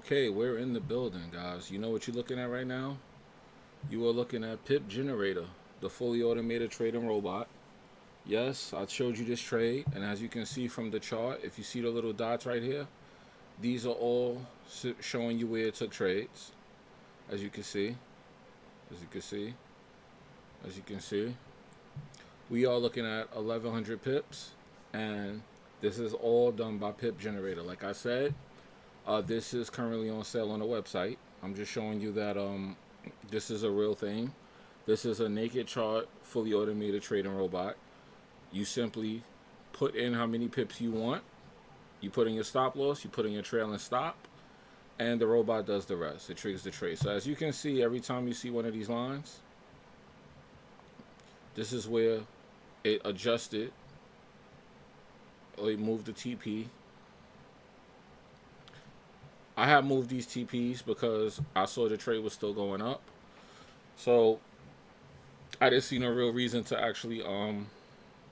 Okay, we're in the building, guys. You know what you're looking at right now? You are looking at Pip Generator, the fully automated trading robot. Yes, I showed you this trade, and as you can see from the chart, if you see the little dots right here, these are all showing you where it took trades. As you can see, as you can see, as you can see, we are looking at 1100 pips, and this is all done by Pip Generator. Like I said, this is currently on sale on the website. I'm just showing you that this is a real thing. This is a naked chart, fully automated trading robot. You simply put in how many pips you want. You put in your stop loss, you put in your trailing stop, and the robot does the rest. It triggers the trade. So as you can see, every time you see one of these lines, this is where it adjusted or it moved the TP. I have moved these TPs because I saw the trade was still going up. So I didn't see no real reason to actually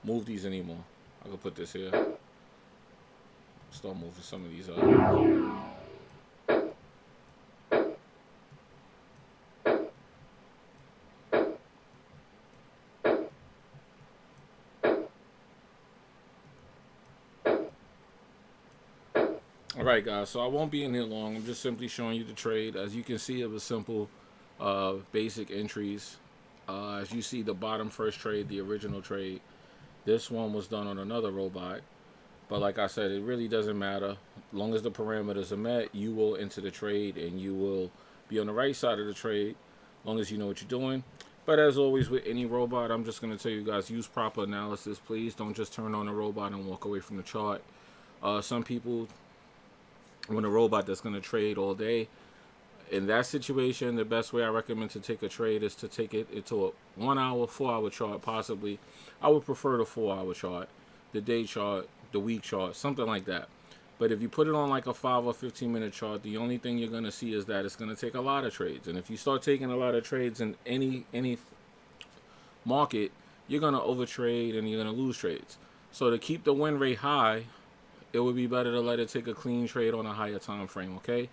move these anymore. I could put this here. Start moving some of these up. Alright guys, so I won't be in here long. I'm just simply showing you the trade. As you can see, it was simple basic entries. As you see the bottom first trade, the original trade, this one was done on another robot. But like I said, it really doesn't matter. As long as the parameters are met, you will enter the trade and you will be on the right side of the trade, as long as you know what you're doing. But as always with any robot, I'm just going to tell you guys, use proper analysis. Please don't just turn on a robot and walk away from the chart. Some people want a robot that's going to trade all day. In that situation, the best way I recommend to take a trade is to take it into a 1 hour, 4 hour chart, possibly. I would prefer the 4 hour chart, the day chart, the week chart, something like that. But if you put it on like a 5 or 15-minute chart, the only thing you're going to see is that it's going to take a lot of trades. And if you start taking a lot of trades in any market, you're going to overtrade and you're going to lose trades. So to keep the win rate high, it would be better to let it take a clean trade on a higher time frame, okay?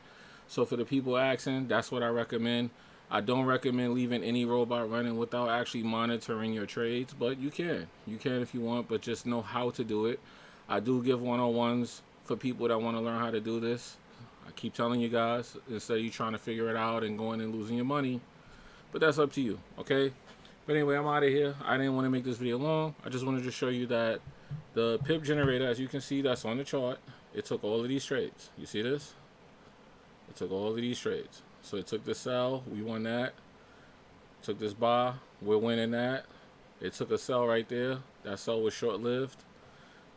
So for the people asking, that's what I recommend. I don't recommend leaving any robot running without actually monitoring your trades, but you can. You can if you want, but just know how to do it. I do give one-on-ones for people that want to learn how to do this. I keep telling you guys, instead of you trying to figure it out and going and losing your money. But that's up to you, okay? But anyway, I'm out of here. I didn't want to make this video long. I just wanted to show you that the pip generator, as you can see, that's on the chart. It took all of these trades. You see this? It took all of these trades. So it took the sell. We won that. Took this buy. We're winning that. It took a sell right there. That sell was short-lived.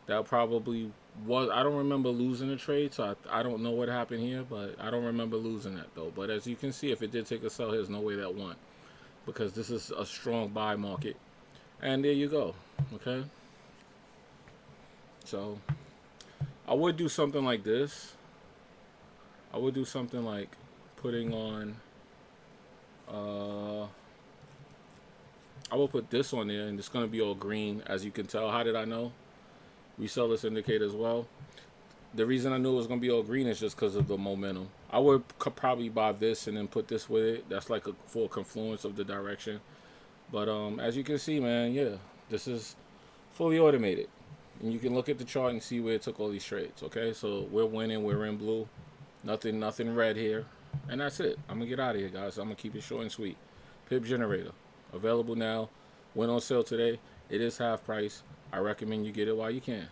That probably was, I don't remember losing the trade, so I don't know what happened here, but I don't remember losing that though. But as you can see, if it did take a sell, there's no way that won, because this is a strong buy market. And there you go, okay? So I would do something like this. I would do something like putting on, I will put this on there, and it's going to be all green, as you can tell. How did I know? We sell this indicator as well. The reason I knew it was going to be all green is just because of the momentum. I would probably buy this and then put this with it. That's like a full confluence of the direction. But as you can see, man, yeah, this is fully automated. And you can look at the chart and see where it took all these trades, okay? So we're winning. We're in blue. Nothing red here. And that's it. I'm going to get out of here, guys. I'm going to keep it short and sweet. Pip Generator. Available now. Went on sale today. It is half price. I recommend you get it while you can.